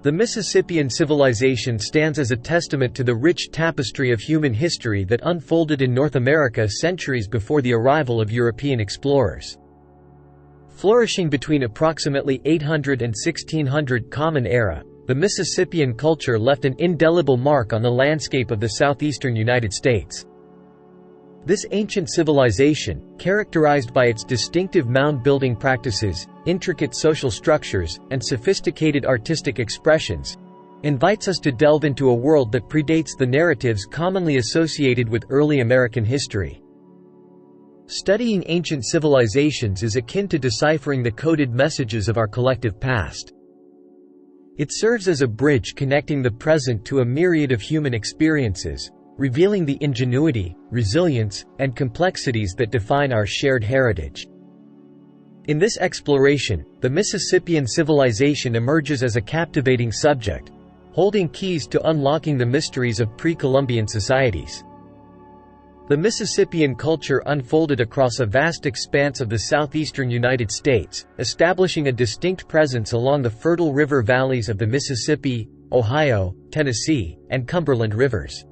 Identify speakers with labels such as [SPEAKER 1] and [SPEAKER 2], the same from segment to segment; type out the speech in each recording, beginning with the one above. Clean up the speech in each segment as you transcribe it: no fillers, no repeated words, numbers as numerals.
[SPEAKER 1] The Mississippian Civilization stands as a testament to the rich tapestry of human history that unfolded in North America centuries before the arrival of European explorers. Flourishing between approximately 800 and 1600 Common Era, the Mississippian culture left an indelible mark on the landscape of the southeastern United States. This ancient civilization, characterized by its distinctive mound-building practices, intricate social structures, and sophisticated artistic expressions, invites us to delve into a world that predates the narratives commonly associated with early American history. Studying ancient civilizations is akin to deciphering the coded messages of our collective past. It serves as a bridge connecting the present to a myriad of human experiences, revealing the ingenuity, resilience, and complexities that define our shared heritage. In this exploration, the Mississippian civilization emerges as a captivating subject, holding keys to unlocking the mysteries of pre-Columbian societies. The Mississippian culture unfolded across a vast expanse of the southeastern United States, establishing a distinct presence along the fertile river valleys of the Mississippi, Ohio, Tennessee, and Cumberland rivers.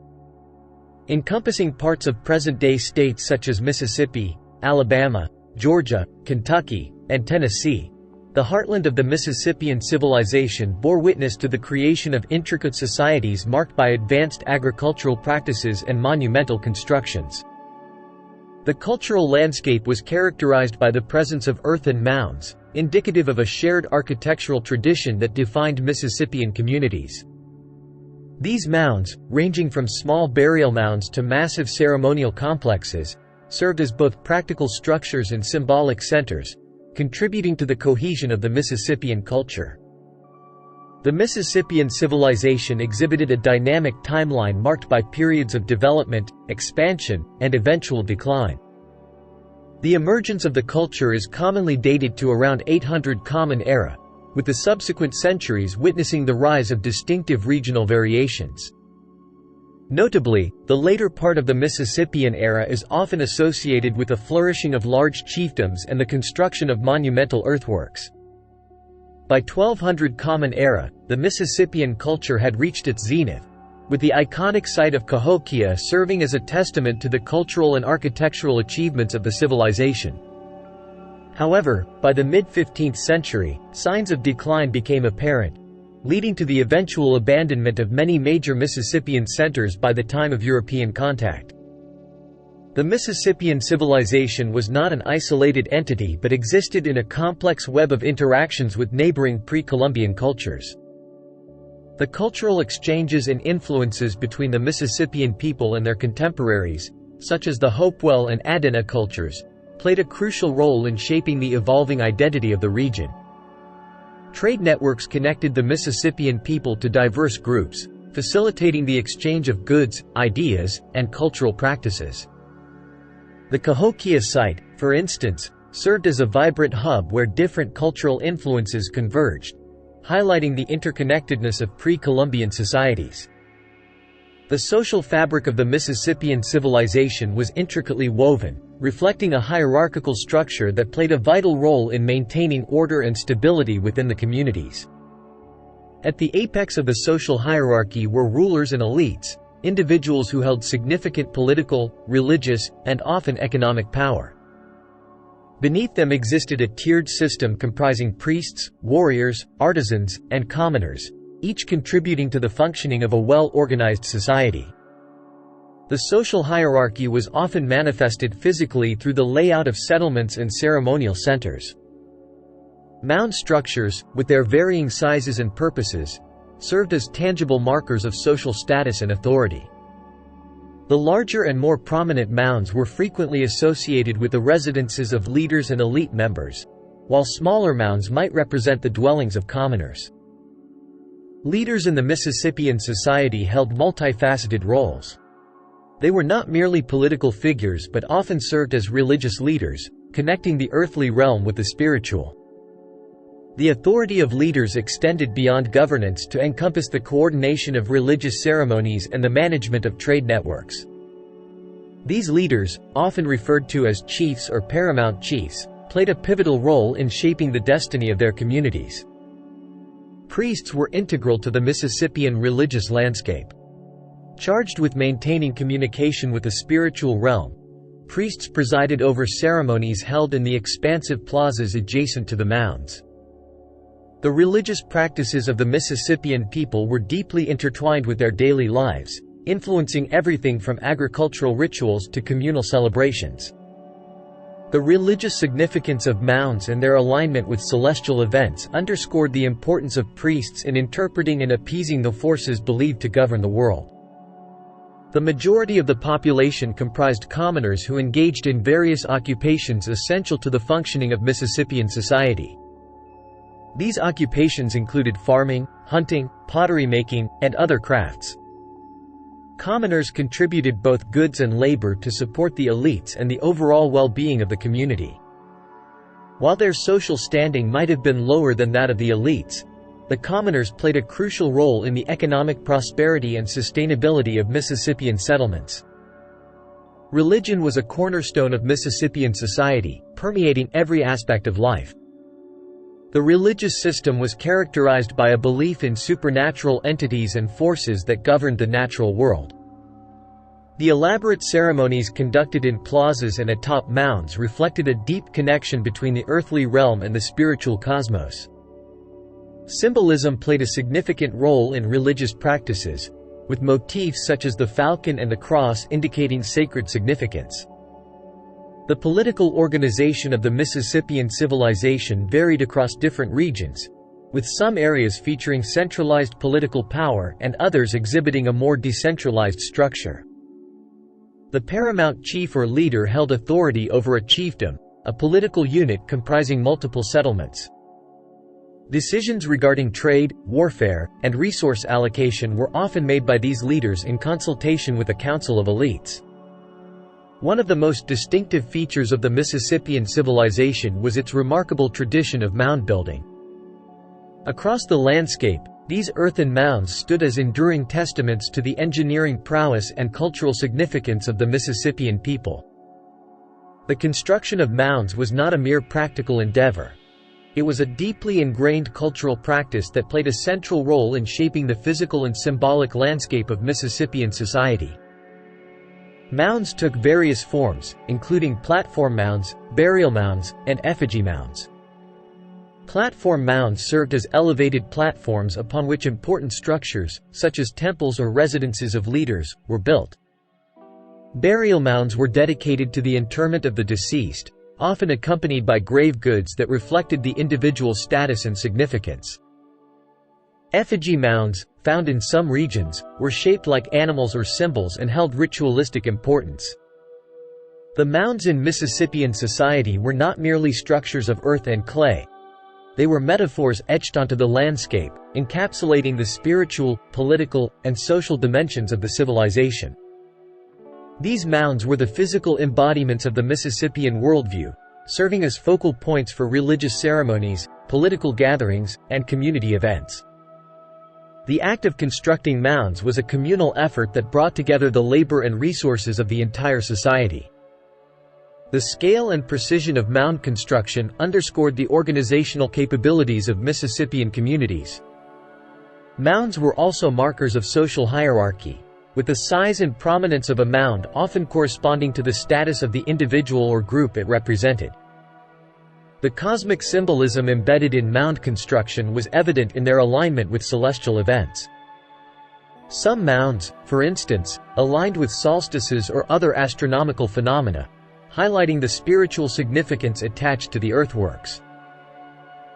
[SPEAKER 1] Encompassing parts of present-day states such as Mississippi, Alabama, Georgia, Kentucky, and Tennessee, the heartland of the Mississippian civilization bore witness to the creation of intricate societies marked by advanced agricultural practices and monumental constructions. The cultural landscape was characterized by the presence of earthen mounds, indicative of a shared architectural tradition that defined Mississippian communities. These mounds, ranging from small burial mounds to massive ceremonial complexes, served as both practical structures and symbolic centers, contributing to the cohesion of the Mississippian culture. The Mississippian civilization exhibited a dynamic timeline marked by periods of development, expansion, and eventual decline. The emergence of the culture is commonly dated to around 800 Common Era, with the subsequent centuries witnessing the rise of distinctive regional variations. Notably, the later part of the Mississippian era is often associated with the flourishing of large chiefdoms and the construction of monumental earthworks. By 1200 Common Era, the Mississippian culture had reached its zenith, with the iconic site of Cahokia serving as a testament to the cultural and architectural achievements of the civilization. However, by the mid-15th century, signs of decline became apparent, leading to the eventual abandonment of many major Mississippian centers by the time of European contact. The Mississippian civilization was not an isolated entity but existed in a complex web of interactions with neighboring pre-Columbian cultures. The cultural exchanges and influences between the Mississippian people and their contemporaries, such as the Hopewell and Adena cultures, played a crucial role in shaping the evolving identity of the region. Trade networks connected the Mississippian people to diverse groups, facilitating the exchange of goods, ideas, and cultural practices. The Cahokia site, for instance, served as a vibrant hub where different cultural influences converged, highlighting the interconnectedness of pre-Columbian societies. The social fabric of the Mississippian civilization was intricately woven, reflecting a hierarchical structure that played a vital role in maintaining order and stability within the communities. At the apex of the social hierarchy were rulers and elites, individuals who held significant political, religious, and often economic power. Beneath them existed a tiered system comprising priests, warriors, artisans, and commoners, each contributing to the functioning of a well-organized society. The social hierarchy was often manifested physically through the layout of settlements and ceremonial centers. Mound structures, with their varying sizes and purposes, served as tangible markers of social status and authority. The larger and more prominent mounds were frequently associated with the residences of leaders and elite members, while smaller mounds might represent the dwellings of commoners. Leaders in the Mississippian society held multifaceted roles. They were not merely political figures but often served as religious leaders, connecting the earthly realm with the spiritual. The authority of leaders extended beyond governance to encompass the coordination of religious ceremonies and the management of trade networks. These leaders, often referred to as chiefs or paramount chiefs, played a pivotal role in shaping the destiny of their communities. Priests were integral to the Mississippian religious landscape. Charged with maintaining communication with the spiritual realm, priests presided over ceremonies held in the expansive plazas adjacent to the mounds. The religious practices of the Mississippian people were deeply intertwined with their daily lives, influencing everything from agricultural rituals to communal celebrations. The religious significance of mounds and their alignment with celestial events underscored the importance of priests in interpreting and appeasing the forces believed to govern the world. The majority of the population comprised commoners who engaged in various occupations essential to the functioning of Mississippian society. These occupations included farming, hunting, pottery making, and other crafts. Commoners contributed both goods and labor to support the elites and the overall well-being of the community. While their social standing might have been lower than that of the elites, the commoners played a crucial role in the economic prosperity and sustainability of Mississippian settlements. Religion was a cornerstone of Mississippian society, permeating every aspect of life. The religious system was characterized by a belief in supernatural entities and forces that governed the natural world. The elaborate ceremonies conducted in plazas and atop mounds reflected a deep connection between the earthly realm and the spiritual cosmos. Symbolism played a significant role in religious practices, with motifs such as the falcon and the cross indicating sacred significance. The political organization of the Mississippian Civilization varied across different regions, with some areas featuring centralized political power and others exhibiting a more decentralized structure. The paramount chief or leader held authority over a chiefdom, a political unit comprising multiple settlements. Decisions regarding trade, warfare, and resource allocation were often made by these leaders in consultation with a council of elites. One of the most distinctive features of the Mississippian civilization was its remarkable tradition of mound building. Across the landscape, these earthen mounds stood as enduring testaments to the engineering prowess and cultural significance of the Mississippian people. The construction of mounds was not a mere practical endeavor. It was a deeply ingrained cultural practice that played a central role in shaping the physical and symbolic landscape of Mississippian society. Mounds took various forms, including platform mounds, burial mounds, and effigy mounds. Platform mounds served as elevated platforms upon which important structures, such as temples or residences of leaders, were built. Burial mounds were dedicated to the interment of the deceased, often accompanied by grave goods that reflected the individual's status and significance. Effigy mounds, found in some regions, were shaped like animals or symbols and held ritualistic importance. The mounds in Mississippian society were not merely structures of earth and clay. They were metaphors etched onto the landscape, encapsulating the spiritual, political, and social dimensions of the civilization. These mounds were the physical embodiments of the Mississippian worldview, serving as focal points for religious ceremonies, political gatherings, and community events. The act of constructing mounds was a communal effort that brought together the labor and resources of the entire society. The scale and precision of mound construction underscored the organizational capabilities of Mississippian communities. Mounds were also markers of social hierarchy, with the size and prominence of a mound often corresponding to the status of the individual or group it represented. The cosmic symbolism embedded in mound construction was evident in their alignment with celestial events. Some mounds, for instance, aligned with solstices or other astronomical phenomena, highlighting the spiritual significance attached to the earthworks.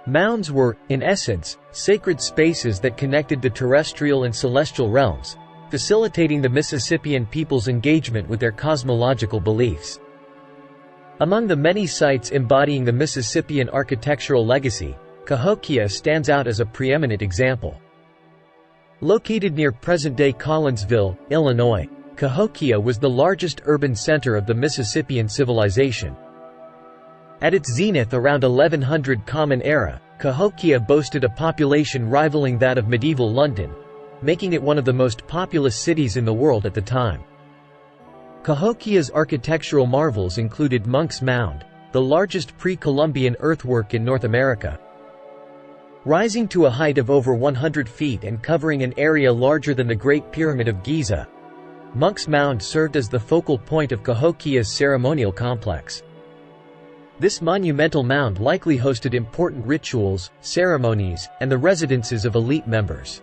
[SPEAKER 1] Mounds were, in essence, sacred spaces that connected the terrestrial and celestial realms, facilitating the Mississippian people's engagement with their cosmological beliefs. Among the many sites embodying the Mississippian architectural legacy, Cahokia stands out as a preeminent example. Located near present-day Collinsville, Illinois, Cahokia was the largest urban center of the Mississippian civilization. At its zenith around 1100 Common Era, Cahokia boasted a population rivaling that of medieval London, making it one of the most populous cities in the world at the time. Cahokia's architectural marvels included Monk's Mound, the largest pre-Columbian earthwork in North America. Rising to a height of over 100 feet and covering an area larger than the Great Pyramid of Giza, Monk's Mound served as the focal point of Cahokia's ceremonial complex. This monumental mound likely hosted important rituals, ceremonies, and the residences of elite members.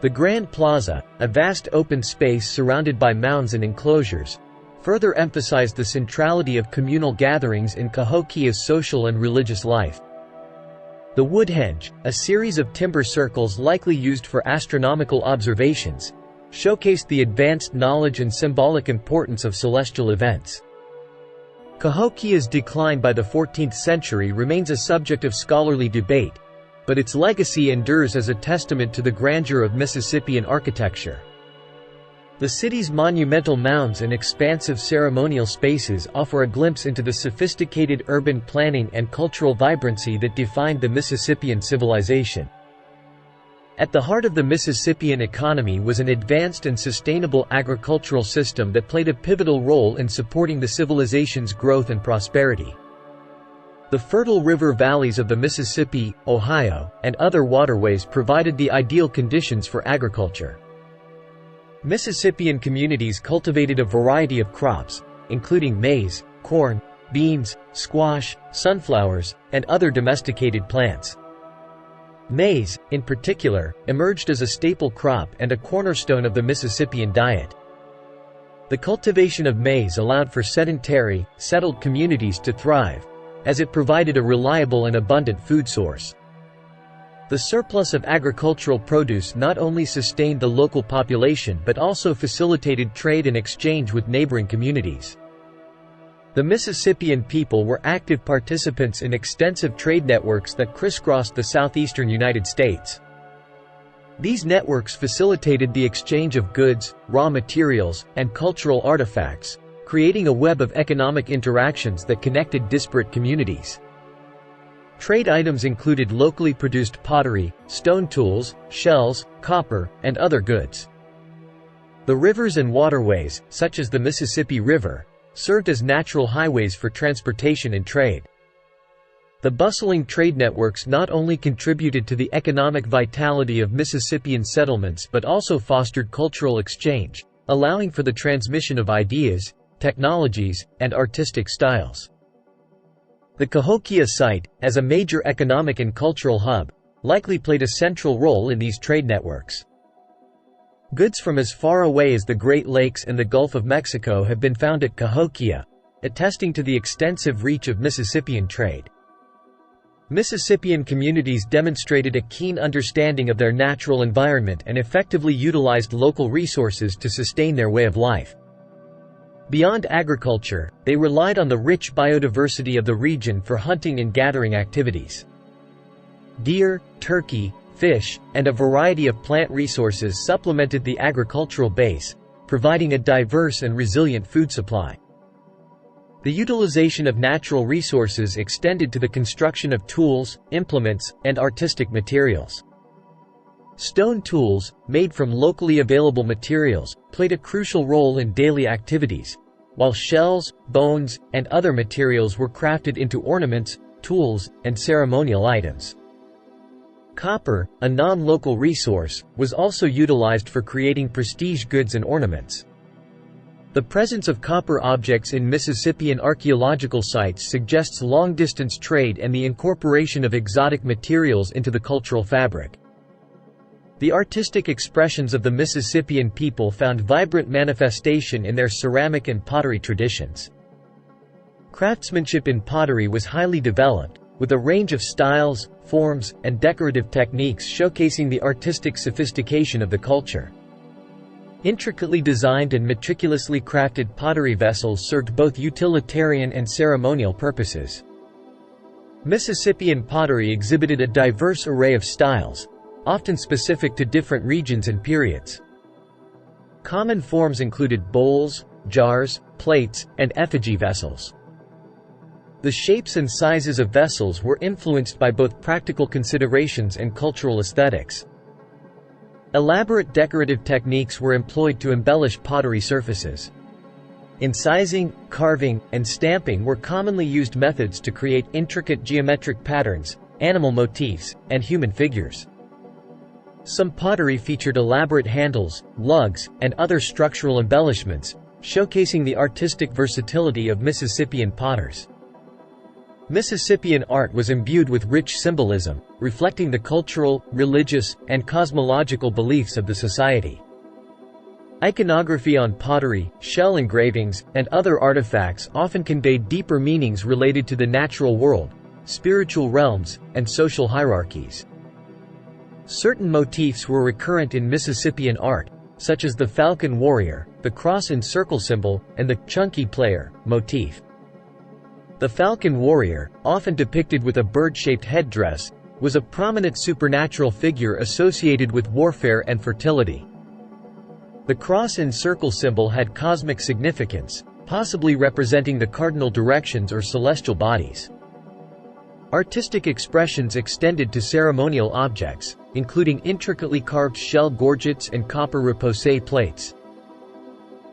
[SPEAKER 1] The Grand Plaza, a vast open space surrounded by mounds and enclosures, further emphasized the centrality of communal gatherings in Cahokia's social and religious life. The Woodhenge, a series of timber circles likely used for astronomical observations, showcased the advanced knowledge and symbolic importance of celestial events. Cahokia's decline by the 14th century remains a subject of scholarly debate, but its legacy endures as a testament to the grandeur of Mississippian architecture. The city's monumental mounds and expansive ceremonial spaces offer a glimpse into the sophisticated urban planning and cultural vibrancy that defined the Mississippian civilization. At the heart of the Mississippian economy was an advanced and sustainable agricultural system that played a pivotal role in supporting the civilization's growth and prosperity. The fertile river valleys of the Mississippi, Ohio, and other waterways provided the ideal conditions for agriculture. Mississippian communities cultivated a variety of crops, including maize, corn, beans, squash, sunflowers, and other domesticated plants. Maize, in particular, emerged as a staple crop and a cornerstone of the Mississippian diet. The cultivation of maize allowed for sedentary, settled communities to thrive, as it provided a reliable and abundant food source. The surplus of agricultural produce not only sustained the local population but also facilitated trade and exchange with neighboring communities. The Mississippian people were active participants in extensive trade networks that crisscrossed the southeastern United States. These networks facilitated the exchange of goods, raw materials, and cultural artifacts, creating a web of economic interactions that connected disparate communities. Trade items included locally produced pottery, stone tools, shells, copper, and other goods. The rivers and waterways, such as the Mississippi River, served as natural highways for transportation and trade. The bustling trade networks not only contributed to the economic vitality of Mississippian settlements but also fostered cultural exchange, allowing for the transmission of ideas, technologies, and artistic styles. The Cahokia site, as a major economic and cultural hub, likely played a central role in these trade networks. Goods from as far away as the Great Lakes and the Gulf of Mexico have been found at Cahokia, attesting to the extensive reach of Mississippian trade. Mississippian communities demonstrated a keen understanding of their natural environment and effectively utilized local resources to sustain their way of life. Beyond agriculture, they relied on the rich biodiversity of the region for hunting and gathering activities. Deer, turkey, fish, and a variety of plant resources supplemented the agricultural base, providing a diverse and resilient food supply. The utilization of natural resources extended to the construction of tools, implements, and artistic materials. Stone tools, made from locally available materials, played a crucial role in daily activities, while shells, bones, and other materials were crafted into ornaments, tools, and ceremonial items. Copper, a non-local resource, was also utilized for creating prestige goods and ornaments. The presence of copper objects in Mississippian archaeological sites suggests long-distance trade and the incorporation of exotic materials into the cultural fabric. The artistic expressions of the Mississippian people found vibrant manifestation in their ceramic and pottery traditions. Craftsmanship in pottery was highly developed, with a range of styles, forms, and decorative techniques showcasing the artistic sophistication of the culture. Intricately designed and meticulously crafted pottery vessels served both utilitarian and ceremonial purposes. Mississippian pottery exhibited a diverse array of styles, often specific to different regions and periods. Common forms included bowls, jars, plates, and effigy vessels. The shapes and sizes of vessels were influenced by both practical considerations and cultural aesthetics. Elaborate decorative techniques were employed to embellish pottery surfaces. Incising, carving, and stamping were commonly used methods to create intricate geometric patterns, animal motifs, and human figures. Some pottery featured elaborate handles, lugs, and other structural embellishments, showcasing the artistic versatility of Mississippian potters. Mississippian art was imbued with rich symbolism, reflecting the cultural, religious, and cosmological beliefs of the society. Iconography on pottery, shell engravings, and other artifacts often conveyed deeper meanings related to the natural world, spiritual realms, and social hierarchies. Certain motifs were recurrent in Mississippian art, such as the falcon warrior, the cross and circle symbol, and the chunky player motif. The falcon warrior, often depicted with a bird-shaped headdress, was a prominent supernatural figure associated with warfare and fertility. The cross and circle symbol had cosmic significance, possibly representing the cardinal directions or celestial bodies. Artistic expressions extended to ceremonial objects, including intricately carved shell gorgets and copper repoussé plates.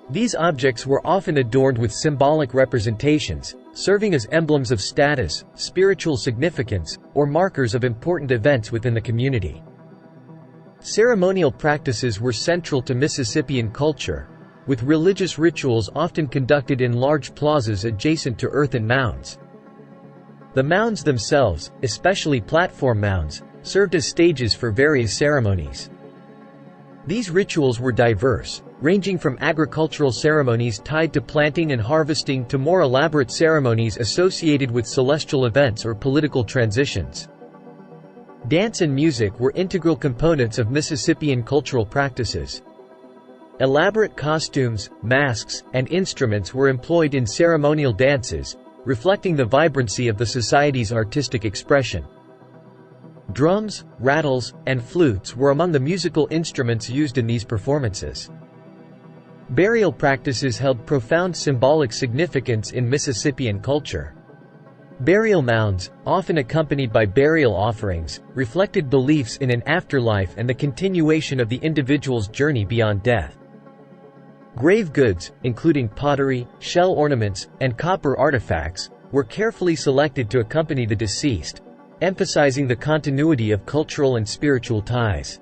[SPEAKER 1] These objects were often adorned with symbolic representations, serving as emblems of status, spiritual significance, or markers of important events within the community. Ceremonial practices were central to Mississippian culture, with religious rituals often conducted in large plazas adjacent to earthen mounds. The mounds themselves, especially platform mounds, served as stages for various ceremonies. These rituals were diverse, ranging from agricultural ceremonies tied to planting and harvesting to more elaborate ceremonies associated with celestial events or political transitions. Dance and music were integral components of Mississippian cultural practices. Elaborate costumes, masks, and instruments were employed in ceremonial dances, reflecting the vibrancy of the society's artistic expression. Drums, rattles, and flutes were among the musical instruments used in these performances. Burial practices held profound symbolic significance in Mississippian culture. Burial mounds, often accompanied by burial offerings, reflected beliefs in an afterlife and the continuation of the individual's journey beyond death. Grave goods, including pottery, shell ornaments, and copper artifacts, were carefully selected to accompany the deceased, emphasizing the continuity of cultural and spiritual ties.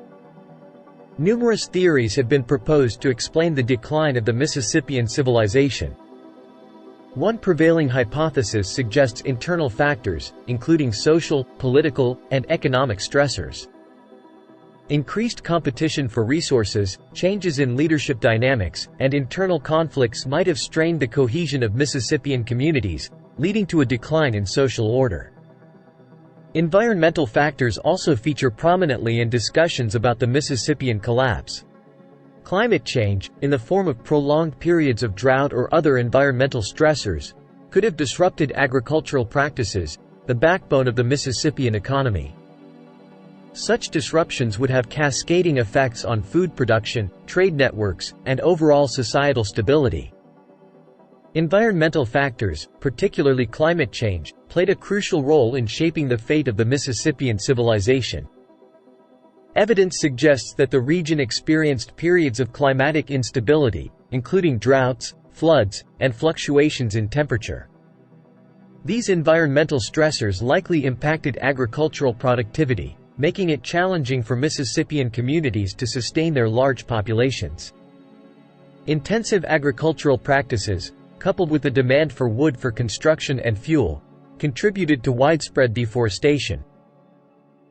[SPEAKER 1] Numerous theories have been proposed to explain the decline of the Mississippian civilization. One prevailing hypothesis suggests internal factors, including social, political, and economic stressors. Increased competition for resources, changes in leadership dynamics, and internal conflicts might have strained the cohesion of Mississippian communities, leading to a decline in social order. Environmental factors also feature prominently in discussions about the Mississippian collapse. Climate change, in the form of prolonged periods of drought or other environmental stressors, could have disrupted agricultural practices, the backbone of the Mississippian economy. Such disruptions would have cascading effects on food production, trade networks, and overall societal stability. Environmental factors, particularly climate change, played a crucial role in shaping the fate of the Mississippian civilization. Evidence suggests that the region experienced periods of climatic instability, including droughts, floods, and fluctuations in temperature. These environmental stressors likely impacted agricultural productivity, making it challenging for Mississippian communities to sustain their large populations. Intensive agricultural practices, coupled with the demand for wood for construction and fuel, contributed to widespread deforestation.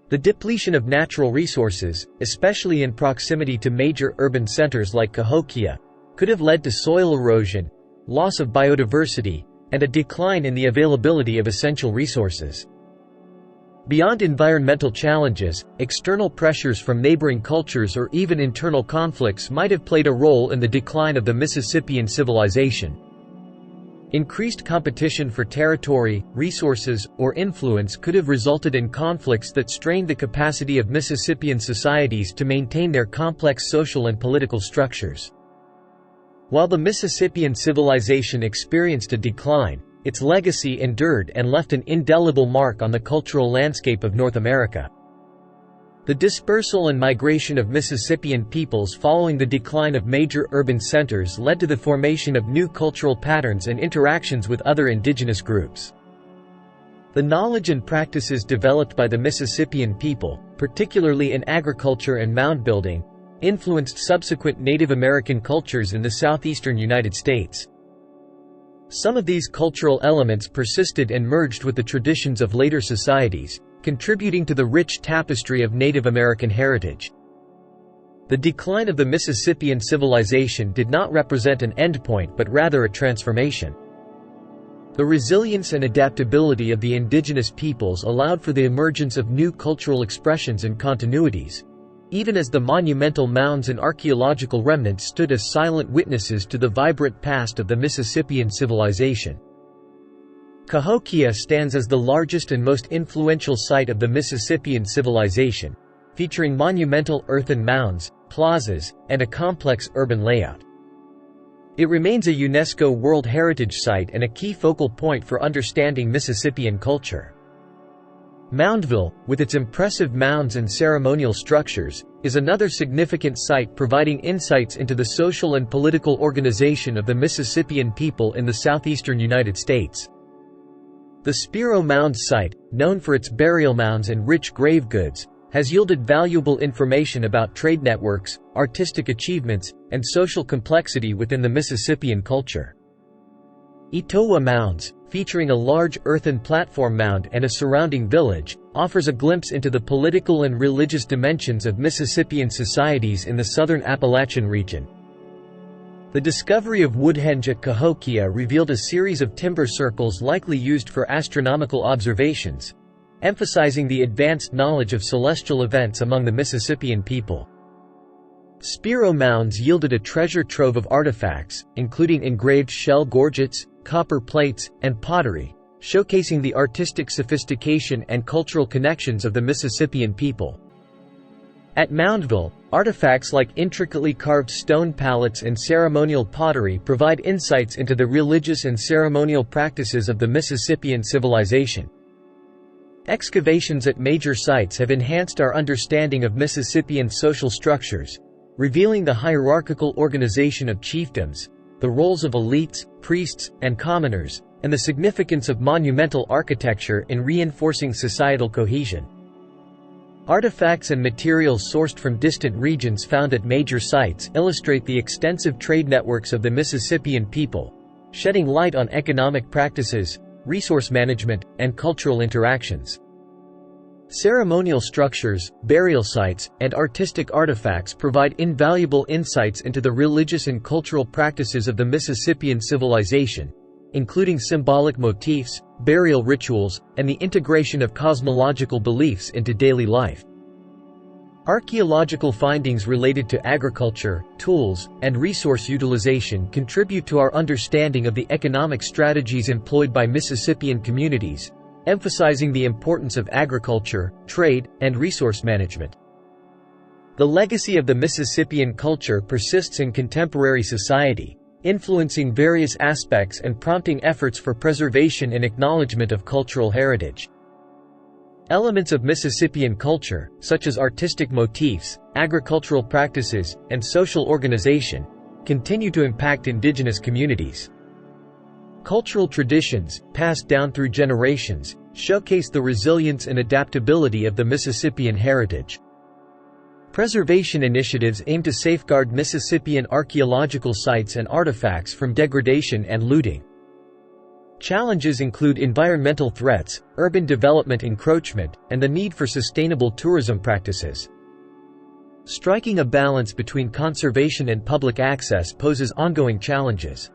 [SPEAKER 1] The depletion of natural resources, especially in proximity to major urban centers like Cahokia, could have led to soil erosion, loss of biodiversity, and a decline in the availability of essential resources. Beyond environmental challenges, external pressures from neighboring cultures or even internal conflicts might have played a role in the decline of the Mississippian civilization. Increased competition for territory, resources, or influence could have resulted in conflicts that strained the capacity of Mississippian societies to maintain their complex social and political structures. While the Mississippian civilization experienced a decline, its legacy endured and left an indelible mark on the cultural landscape of North America. The dispersal and migration of Mississippian peoples following the decline of major urban centers led to the formation of new cultural patterns and interactions with other indigenous groups. The knowledge and practices developed by the Mississippian people, particularly in agriculture and mound building, influenced subsequent Native American cultures in the southeastern United States. Some of these cultural elements persisted and merged with the traditions of later societies, contributing to the rich tapestry of Native American heritage. The decline of the Mississippian civilization did not represent an endpoint but rather a transformation. The resilience and adaptability of the indigenous peoples allowed for the emergence of new cultural expressions and continuities, even as the monumental mounds and archaeological remnants stood as silent witnesses to the vibrant past of the Mississippian civilization. Cahokia stands as the largest and most influential site of the Mississippian civilization, featuring monumental earthen mounds, plazas, and a complex urban layout. It remains a UNESCO World Heritage Site and a key focal point for understanding Mississippian culture. Moundville, with its impressive mounds and ceremonial structures, is another significant site providing insights into the social and political organization of the Mississippian people in the southeastern United States. The Spiro Mound site, known for its burial mounds and rich grave goods, has yielded valuable information about trade networks, artistic achievements, and social complexity within the Mississippian culture. Etowah Mounds, featuring a large earthen platform mound and a surrounding village, offers a glimpse into the political and religious dimensions of Mississippian societies in the southern Appalachian region. The discovery of Woodhenge at Cahokia revealed a series of timber circles likely used for astronomical observations, emphasizing the advanced knowledge of celestial events among the Mississippian people. Spiro Mounds yielded a treasure trove of artifacts, including engraved shell gorgets, copper plates, and pottery, showcasing the artistic sophistication and cultural connections of the Mississippian people. At Moundville, artifacts like intricately carved stone palettes and ceremonial pottery provide insights into the religious and ceremonial practices of the Mississippian civilization. Excavations at major sites have enhanced our understanding of Mississippian social structures, revealing the hierarchical organization of chiefdoms, the roles of elites, priests, and commoners, and the significance of monumental architecture in reinforcing societal cohesion. Artifacts and materials sourced from distant regions found at major sites illustrate the extensive trade networks of the Mississippian people, shedding light on economic practices, resource management, and cultural interactions. Ceremonial structures, burial sites, and artistic artifacts provide invaluable insights into the religious and cultural practices of the Mississippian civilization, including symbolic motifs, burial rituals, and the integration of cosmological beliefs into daily life. Archaeological findings related to agriculture, tools, and resource utilization contribute to our understanding of the economic strategies employed by Mississippian communities, emphasizing the importance of agriculture, trade, and resource management. The legacy of the Mississippian culture persists in contemporary society, influencing various aspects and prompting efforts for preservation and acknowledgement of cultural heritage. Elements of Mississippian culture, such as artistic motifs, agricultural practices, and social organization, continue to impact indigenous communities. Cultural traditions, passed down through generations, showcase the resilience and adaptability of the Mississippian heritage. Preservation initiatives aim to safeguard Mississippian archaeological sites and artifacts from degradation and looting. Challenges include environmental threats, urban development encroachment, and the need for sustainable tourism practices. Striking a balance between conservation and public access poses ongoing challenges.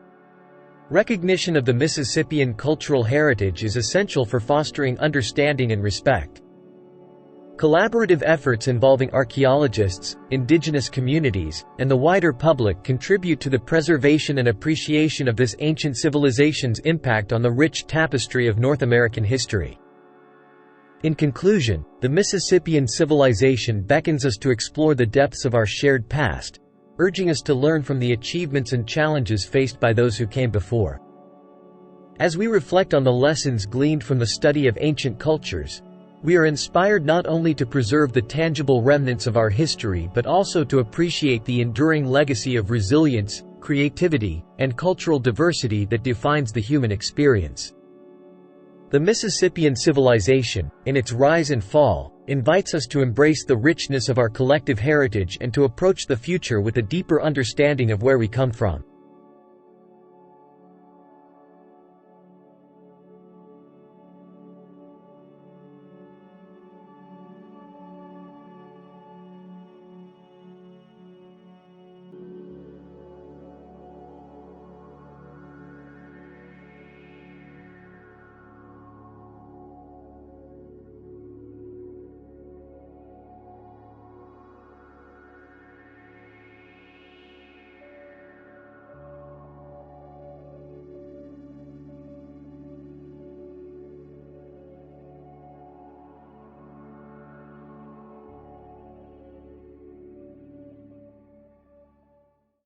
[SPEAKER 1] Recognition of the Mississippian cultural heritage is essential for fostering understanding and respect. Collaborative efforts involving archaeologists, indigenous communities, and the wider public contribute to the preservation and appreciation of this ancient civilization's impact on the rich tapestry of North American history. In conclusion, the Mississippian civilization beckons us to explore the depths of our shared past, urging us to learn from the achievements and challenges faced by those who came before. As we reflect on the lessons gleaned from the study of ancient cultures, we are inspired not only to preserve the tangible remnants of our history but also to appreciate the enduring legacy of resilience, creativity, and cultural diversity that defines the human experience. The Mississippian Civilization, in its rise and fall, invites us to embrace the richness of our collective heritage and to approach the future with a deeper understanding of where we come from.